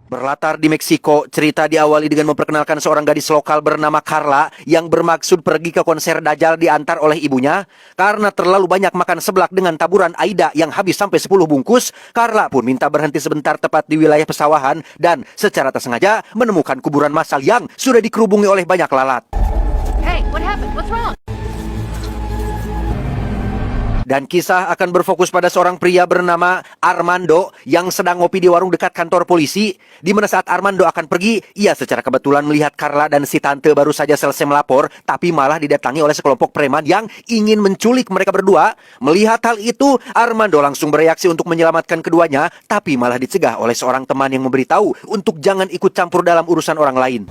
Berlatar di Meksiko, cerita diawali dengan memperkenalkan seorang gadis lokal bernama Carla yang bermaksud pergi ke konser Dajjal diantar oleh ibunya. Karena terlalu banyak makan seblak dengan taburan Aida yang habis sampai 10 bungkus, Carla pun minta berhenti sebentar tepat di wilayah pesawahan dan secara tak sengaja menemukan kuburan massal yang sudah dikerubungi oleh banyak lalat. Hey, what happened? What's wrong? Dan kisah akan berfokus pada seorang pria bernama Armando yang sedang ngopi di warung dekat kantor polisi. Di mana saat Armando akan pergi, ia secara kebetulan melihat Carla dan si tante baru saja selesai melapor, tapi malah didatangi oleh sekelompok preman yang ingin menculik mereka berdua. Melihat hal itu, Armando langsung bereaksi untuk menyelamatkan keduanya, tapi malah dicegah oleh seorang teman yang memberitahu untuk jangan ikut campur dalam urusan orang lain.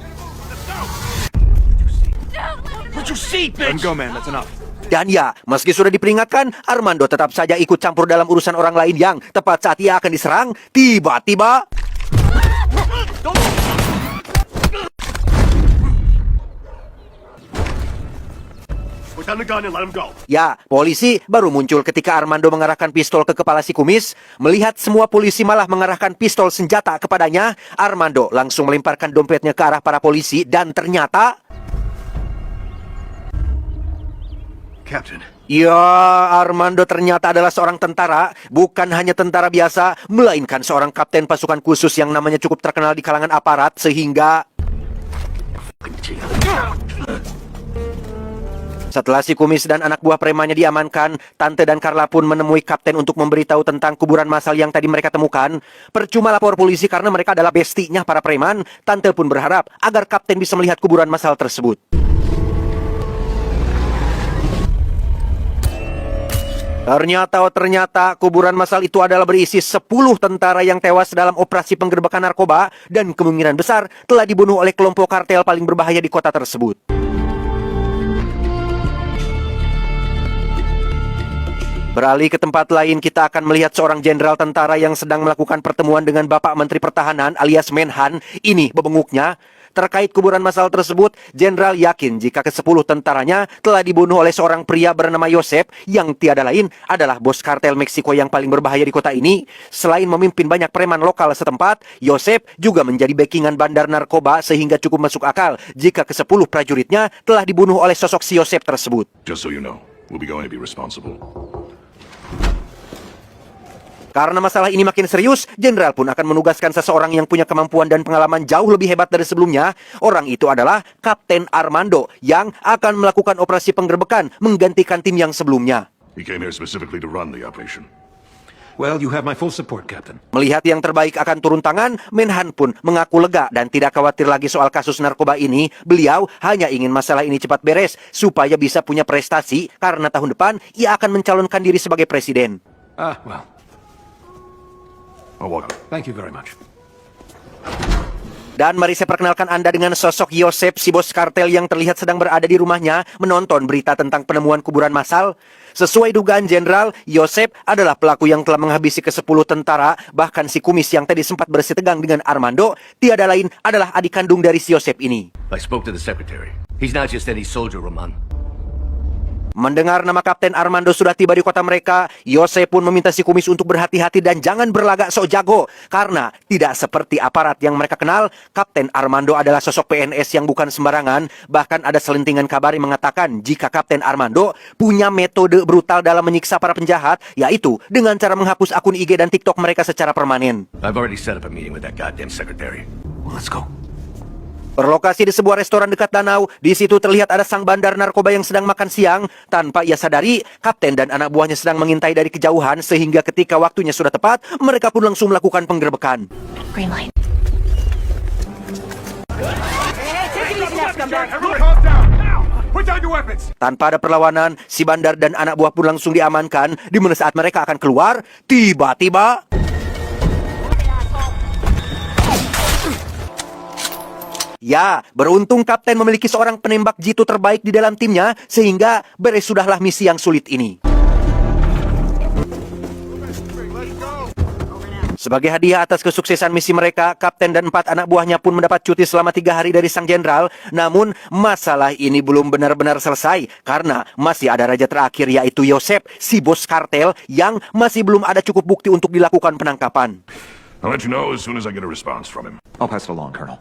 Put your seat, bitch! Let him go, man. That's enough. Dan ya, meski sudah diperingatkan, Armando tetap saja ikut campur dalam urusan orang lain yang tepat saat ia akan diserang, tiba-tiba... Put down the gun and let him go. Ya, polisi baru muncul ketika Armando mengarahkan pistol ke kepala si kumis. Melihat semua polisi malah mengarahkan pistol senjata kepadanya, Armando langsung melemparkan dompetnya ke arah para polisi dan ternyata... Captain. Ya, Armando ternyata adalah seorang tentara, bukan hanya tentara biasa, melainkan seorang kapten pasukan khusus yang namanya cukup terkenal di kalangan aparat, sehingga... Setelah si kumis dan anak buah premannya diamankan, Tante dan Carla pun menemui kapten untuk memberitahu tentang kuburan massal yang tadi mereka temukan. Percuma lapor polisi karena mereka adalah bestinya para preman, Tante pun berharap agar kapten bisa melihat kuburan massal tersebut. Ternyata kuburan massal itu adalah berisi 10 tentara yang tewas dalam operasi penggerbekan narkoba dan kemungkinan besar telah dibunuh oleh kelompok kartel paling berbahaya di kota tersebut. Beralih ke tempat lain, kita akan melihat seorang jenderal tentara yang sedang melakukan pertemuan dengan Bapak Menteri Pertahanan alias Menhan. Ini bebenguknya. Terkait kuburan massal tersebut, jenderal yakin jika ke-10 tentaranya telah dibunuh oleh seorang pria bernama Yosep yang tiada lain adalah bos kartel Meksiko yang paling berbahaya di kota ini. Selain memimpin banyak preman lokal setempat, Yosep juga menjadi backingan bandar narkoba sehingga cukup masuk akal jika ke-10 prajuritnya telah dibunuh oleh sosok si Yosep tersebut. Just so you know, we'll be going to be responsible. Karena masalah ini makin serius, jenderal pun akan menugaskan seseorang yang punya kemampuan dan pengalaman jauh lebih hebat dari sebelumnya. Orang itu adalah Kapten Armando yang akan melakukan operasi penggerbekan menggantikan tim yang sebelumnya. He came here specifically to run the operation. Well, you have my full support, Captain. Melihat yang terbaik akan turun tangan, Menhan pun mengaku lega dan tidak khawatir lagi soal kasus narkoba ini. Beliau hanya ingin masalah ini cepat beres supaya bisa punya prestasi karena tahun depan ia akan mencalonkan diri sebagai presiden. Well, Oh, welcome. thank you very much. Dan mari saya perkenalkan Anda dengan sosok Yosep, si bos kartel yang terlihat sedang berada di rumahnya menonton berita tentang penemuan kuburan massal. Sesuai dugaan jenderal, Yosep adalah pelaku yang telah menghabisi ke-10 tentara, bahkan si kumis yang tadi sempat bersih tegang dengan Armando, tiada lain adalah adik kandung dari si Yosep ini. I spoke to the secretary. He's not just any soldier, Roman. Mendengar nama Kapten Armando sudah tiba di kota mereka, Yosep pun meminta si kumis untuk berhati-hati dan jangan berlagak sok jago. Karena tidak seperti aparat yang mereka kenal, Kapten Armando adalah sosok PNS yang bukan sembarangan. Bahkan ada selentingan kabar yang mengatakan jika Kapten Armando punya metode brutal dalam menyiksa para penjahat, yaitu dengan cara menghapus akun IG dan TikTok mereka secara permanen. I've already set up a meeting with that goddamn secretary. Well, let's go. Berlokasi di sebuah restoran dekat danau, di situ terlihat ada sang bandar narkoba yang sedang makan siang. Tanpa ia sadari, kapten dan anak buahnya sedang mengintai dari kejauhan sehingga ketika waktunya sudah tepat, mereka pun langsung melakukan penggerbekan. Green light. Everyone calm down. Now, put down your weapons. Tanpa ada perlawanan, si bandar dan anak buah pun langsung diamankan. Di mana saat mereka akan keluar, tiba-tiba... Ya, beruntung kapten memiliki seorang penembak jitu terbaik di dalam timnya, sehingga beres sudahlah misi yang sulit ini. Sebagai hadiah atas kesuksesan misi mereka, kapten dan 4 anak buahnya pun mendapat cuti selama 3 hari dari sang jenderal. Namun, masalah ini belum benar-benar selesai, karena masih ada raja terakhir yaitu Yosep, si bos kartel, yang masih belum ada cukup bukti untuk dilakukan penangkapan. I'll let you know as soon as I get a response from him. I'll pass it along, Colonel.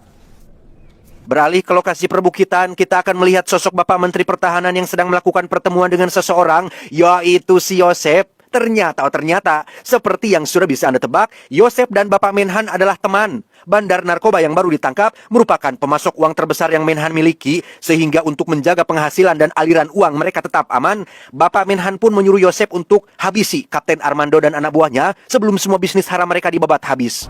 Beralih ke lokasi perbukitan, kita akan melihat sosok Bapak Menteri Pertahanan yang sedang melakukan pertemuan dengan seseorang, yaitu si Yosef. Ternyata, seperti yang sudah bisa Anda tebak, Yosef dan Bapak Menhan adalah teman. Bandar narkoba yang baru ditangkap merupakan pemasok uang terbesar yang Menhan miliki, sehingga untuk menjaga penghasilan dan aliran uang mereka tetap aman, Bapak Menhan pun menyuruh Yosef untuk habisi Kapten Armando dan anak buahnya sebelum semua bisnis haram mereka dibabat habis.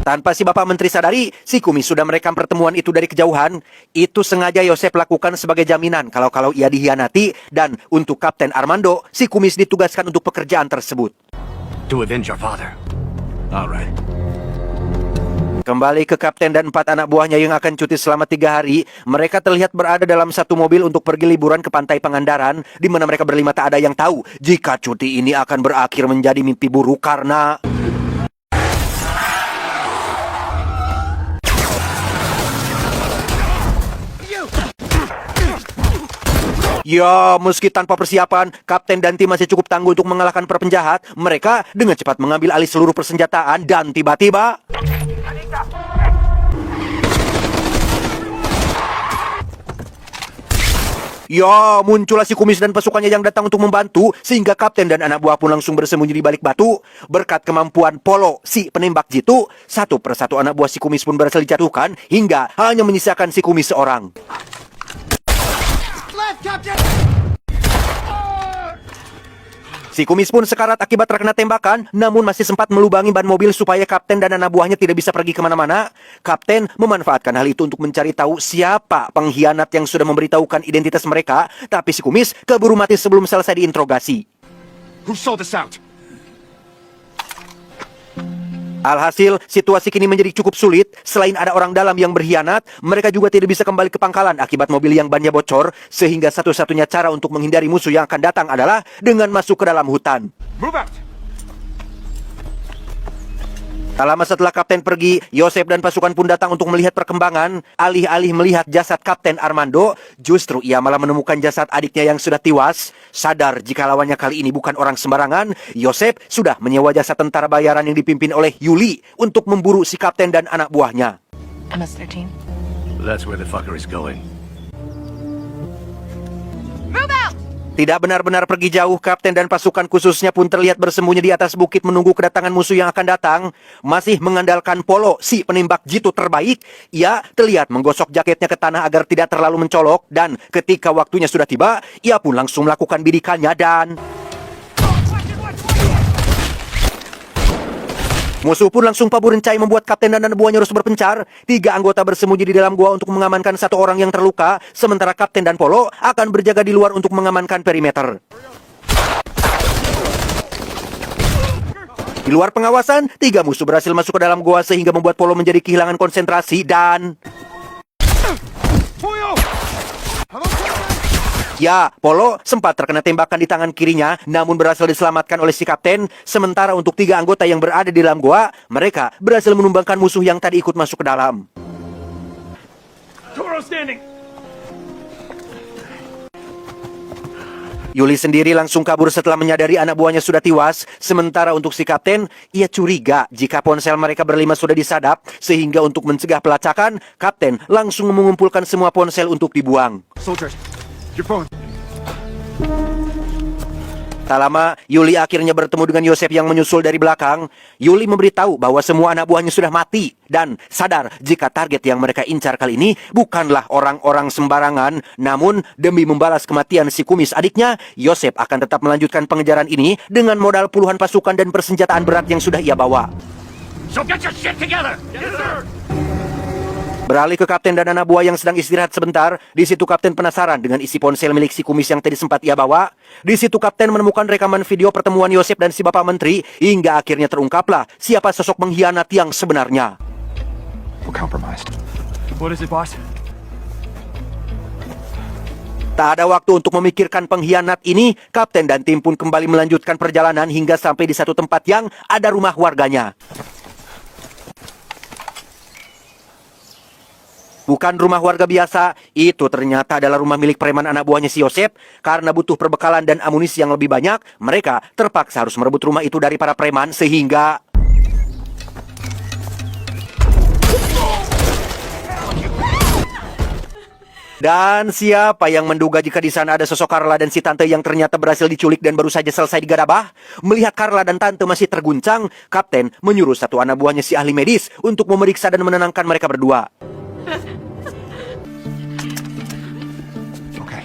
Tanpa si Bapak Menteri sadari, si Kumis sudah merekam pertemuan itu dari kejauhan. Itu sengaja Yosef lakukan sebagai jaminan kalau ia dihianati. Dan untuk Kapten Armando, si Kumis ditugaskan untuk pekerjaan tersebut. To avenge our father. All right. Kembali ke Kapten dan 4 anak buahnya yang akan cuti selama 3 hari, mereka terlihat berada dalam satu mobil untuk pergi liburan ke pantai Pangandaran, di mana mereka berlima tak ada yang tahu jika cuti ini akan berakhir menjadi mimpi buruk karena... Ya, meski tanpa persiapan, Kapten dan tim masih cukup tangguh untuk mengalahkan para penjahat. Mereka dengan cepat mengambil alih seluruh persenjataan dan tiba-tiba... Ya, muncullah si Kumis dan pasukannya yang datang untuk membantu, sehingga Kapten dan anak buah pun langsung bersembunyi di balik batu. Berkat kemampuan Polo, si penembak jitu, satu persatu anak buah si Kumis pun berhasil dijatuhkan, hingga hanya menyisakan si Kumis seorang. Si Kumis pun sekarat akibat terkena tembakan, namun masih sempat melubangi ban mobil supaya Kapten dan anak buahnya tidak bisa pergi kemana-mana. Kapten memanfaatkan hal itu untuk mencari tahu siapa pengkhianat yang sudah memberitahukan identitas mereka, tapi si Kumis keburu mati sebelum selesai diinterogasi. Who sold us out? Alhasil, situasi kini menjadi cukup sulit. Selain ada orang dalam yang berkhianat, mereka juga tidak bisa kembali ke pangkalan akibat mobil yang bannya bocor, sehingga satu-satunya cara untuk menghindari musuh yang akan datang adalah dengan masuk ke dalam hutan. Move out! Tak lama setelah Kapten pergi, Yosef dan pasukan pun datang untuk melihat perkembangan. Alih-alih melihat jasad Kapten Armando, justru ia malah menemukan jasad adiknya yang sudah tewas. Sadar jika lawannya kali ini bukan orang sembarangan, Yosef sudah menyewa jasa tentara bayaran yang dipimpin oleh Yuli untuk memburu si Kapten dan anak buahnya. MS-13. That's where the fucker is going. Move out! Tidak benar-benar pergi jauh, Kapten dan pasukan khususnya pun terlihat bersembunyi di atas bukit menunggu kedatangan musuh yang akan datang. Masih mengandalkan Polo, si penembak jitu terbaik, ia terlihat menggosok jaketnya ke tanah agar tidak terlalu mencolok. Dan ketika waktunya sudah tiba, ia pun langsung melakukan bidikannya dan... Musuh pun langsung pabur rencai membuat Kapten dan anak buahnya harus berpencar. 3 anggota bersembunyi di dalam gua untuk mengamankan 1 orang yang terluka, sementara Kapten dan Polo akan berjaga di luar untuk mengamankan perimeter. Di luar pengawasan, 3 musuh berhasil masuk ke dalam gua sehingga membuat Polo menjadi kehilangan konsentrasi dan... Ya, Polo sempat terkena tembakan di tangan kirinya, namun berhasil diselamatkan oleh si Kapten. Sementara untuk 3 anggota yang berada di dalam gua, mereka berhasil menumbangkan musuh yang tadi ikut masuk ke dalam. Toro standing! Yuli sendiri langsung kabur setelah menyadari anak buahnya sudah tewas. Sementara untuk si Kapten, ia curiga jika ponsel mereka berlima sudah disadap, sehingga untuk mencegah pelacakan, Kapten langsung mengumpulkan semua ponsel untuk dibuang. Soldiers, your phone. Tak lama, Yuli akhirnya bertemu dengan Yosef yang menyusul dari belakang. Yuli memberitahu bahwa semua anak buahnya sudah mati dan sadar jika target yang mereka incar kali ini bukanlah orang-orang sembarangan. Namun, demi membalas kematian si Kumis adiknya, Yosef akan tetap melanjutkan pengejaran ini dengan modal puluhan pasukan dan persenjataan berat yang sudah ia bawa. So get your shit together! Yes, sir! Beralih ke Kapten dan anak buah yang sedang istirahat sebentar. Di situ Kapten penasaran dengan isi ponsel milik si Kumis yang tadi sempat ia bawa. Di situ Kapten menemukan rekaman video pertemuan Yosef dan si Bapak Menteri, hingga akhirnya terungkaplah siapa sosok pengkhianat yang sebenarnya. We're compromised. What is it, boss? Tak ada waktu untuk memikirkan pengkhianat ini. Kapten dan tim pun kembali melanjutkan perjalanan hingga sampai di satu tempat yang ada rumah warganya. Bukan rumah warga biasa, itu ternyata adalah rumah milik preman anak buahnya si Yosep. Karena butuh perbekalan dan amunisi yang lebih banyak, mereka terpaksa harus merebut rumah itu dari para preman sehingga... Dan siapa yang menduga jika di sana ada sosok Carla dan si tante yang ternyata berhasil diculik dan baru saja selesai digadabah? Melihat Carla dan tante masih terguncang, Kapten menyuruh satu anak buahnya si ahli medis untuk memeriksa dan menenangkan mereka berdua. Okay.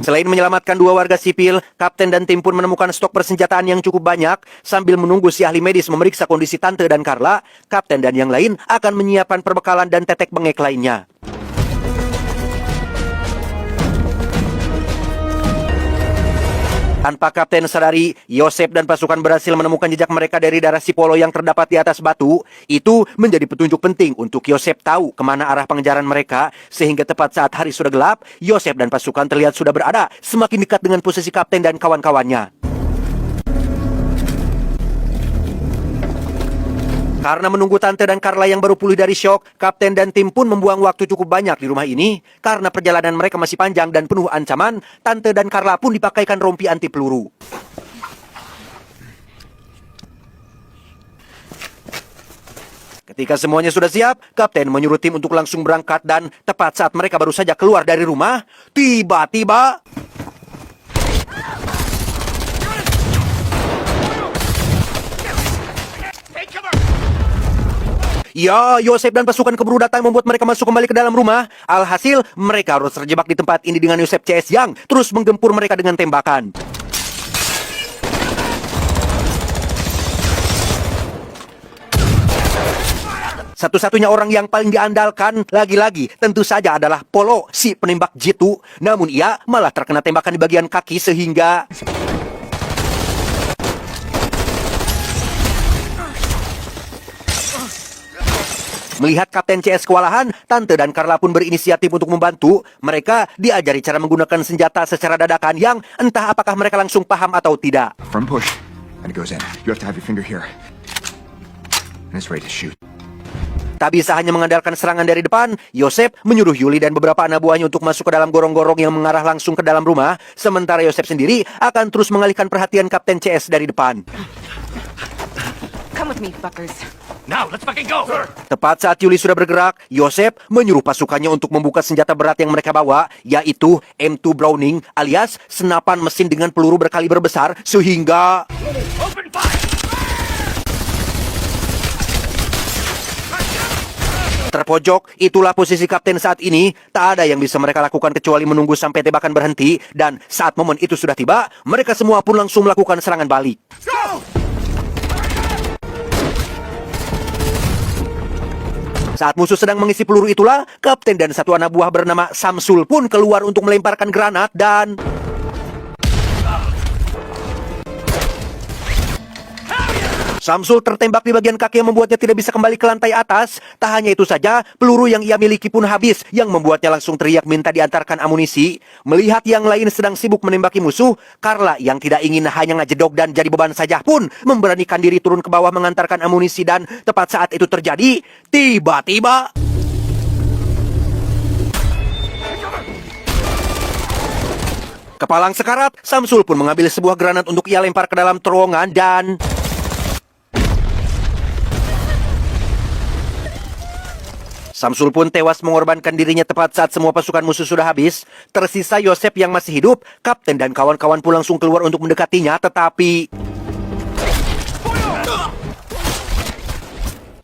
Selain menyelamatkan dua warga sipil, Kapten dan tim pun menemukan stok persenjataan yang cukup banyak. Sambil menunggu si ahli medis memeriksa kondisi tante dan Carla, Kapten dan yang lain akan menyiapkan perbekalan dan tetek bengek lainnya. Tanpa Kapten sadari, Yosep dan pasukan berhasil menemukan jejak mereka dari darah si Polo yang terdapat di atas batu. Itu menjadi petunjuk penting untuk Yosep tahu kemana arah pengejaran mereka, sehingga tepat saat hari sudah gelap, Yosep dan pasukan terlihat sudah berada semakin dekat dengan posisi Kapten dan kawan-kawannya. Karena menunggu tante dan Carla yang baru pulih dari syok, Kapten dan tim pun membuang waktu cukup banyak di rumah ini. Karena perjalanan mereka masih panjang dan penuh ancaman, tante dan Carla pun dipakaikan rompi anti peluru. Ketika semuanya sudah siap, Kapten menyuruh tim untuk langsung berangkat dan tepat saat mereka baru saja keluar dari rumah, tiba-tiba... Ya, Yosep dan pasukan keburu datang membuat mereka masuk kembali ke dalam rumah. Alhasil, mereka harus terjebak di tempat ini dengan Yosep CS yang terus menggempur mereka dengan tembakan. Satu-satunya orang yang paling diandalkan lagi-lagi tentu saja adalah Polo, si penembak jitu. Namun ia malah terkena tembakan di bagian kaki sehingga... Melihat Kapten CS kewalahan, Tante dan Carla pun berinisiatif untuk membantu. Mereka diajari cara menggunakan senjata secara dadakan yang entah apakah mereka langsung paham atau tidak. From push, and it goes in. You have to have your finger here. And it's ready to shoot. Tak bisa hanya mengandalkan serangan dari depan, Yosep menyuruh Yuli dan beberapa anak buahnya untuk masuk ke dalam gorong-gorong yang mengarah langsung ke dalam rumah. Sementara Yosep sendiri akan terus mengalihkan perhatian Kapten CS dari depan. Come with me, fuckers. Now, let's fucking go! Tepat saat Yuli sudah bergerak, Yosep menyuruh pasukannya untuk membuka senjata berat yang mereka bawa, yaitu M2 Browning alias senapan mesin dengan peluru berkaliber besar, sehingga... Open fire! Terpojok, itulah posisi Kapten saat ini. Tak ada yang bisa mereka lakukan kecuali menunggu sampai tembakan berhenti. Dan saat momen itu sudah tiba, mereka semua pun langsung melakukan serangan balik. Saat musuh sedang mengisi peluru itulah, Kapten dan satu anak buah bernama Samsul pun keluar untuk melemparkan granat dan... Samsul tertembak di bagian kaki yang membuatnya tidak bisa kembali ke lantai atas. Tak hanya itu saja, peluru yang ia miliki pun habis, yang membuatnya langsung teriak minta diantarkan amunisi. Melihat yang lain sedang sibuk menembaki musuh, Carla yang tidak ingin hanya ngajedok dan jadi beban saja pun memberanikan diri turun ke bawah mengantarkan amunisi dan tepat saat itu terjadi, tiba-tiba... Kepalang sekarat, Samsul pun mengambil sebuah granat untuk ia lempar ke dalam terowongan dan... Samsul pun tewas mengorbankan dirinya tepat saat semua pasukan musuh sudah habis. Tersisa Yosep yang masih hidup. Kapten dan kawan-kawan pun langsung keluar untuk mendekatinya, tetapi...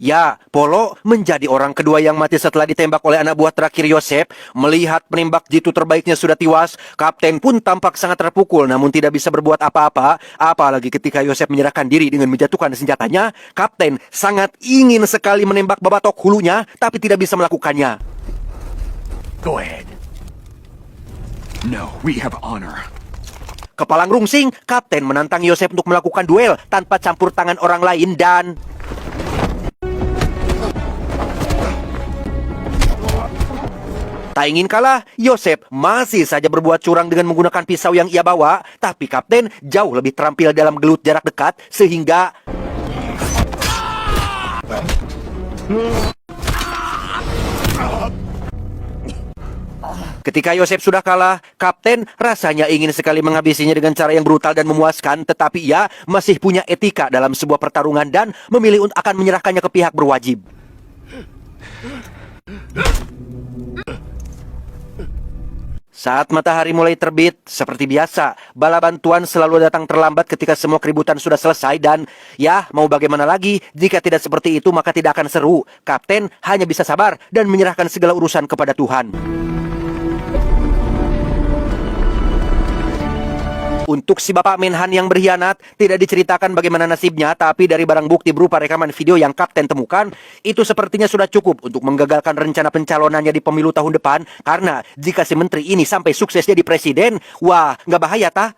Ya, Polo menjadi orang kedua yang mati setelah ditembak oleh anak buah terakhir Yosep. Melihat penembak jitu terbaiknya sudah tewas, Kapten pun tampak sangat terpukul namun tidak bisa berbuat apa-apa. Apalagi ketika Yosep menyerahkan diri dengan menjatuhkan senjatanya, Kapten sangat ingin sekali menembak babatok hulunya, tapi tidak bisa melakukannya. Go ahead. No, we have honor. Kepalang rungsing, Kapten menantang Yosep untuk melakukan duel tanpa campur tangan orang lain dan... Tak ingin kalah, Yosep masih saja berbuat curang dengan menggunakan pisau yang ia bawa. Tapi Kapten jauh lebih terampil dalam gelut jarak dekat, sehingga... Ketika Yosef sudah kalah, Kapten rasanya ingin sekali menghabisinya dengan cara yang brutal dan memuaskan, tetapi ia masih punya etika dalam sebuah pertarungan dan memilih untuk akan menyerahkannya ke pihak berwajib. Saat matahari mulai terbit, seperti biasa, bala bantuan selalu datang terlambat ketika semua keributan sudah selesai dan, ya, mau bagaimana lagi, jika tidak seperti itu maka tidak akan seru. Kapten hanya bisa sabar dan menyerahkan segala urusan kepada Tuhan. Untuk si Bapak Menhan yang berkhianat, tidak diceritakan bagaimana nasibnya, tapi dari barang bukti berupa rekaman video yang Kapten temukan, itu sepertinya sudah cukup untuk menggagalkan rencana pencalonannya di pemilu tahun depan, karena jika si menteri ini sampai sukses jadi presiden, wah, nggak bahaya tah?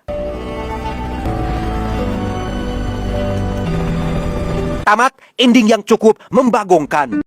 Tamat, ending yang cukup membagongkan.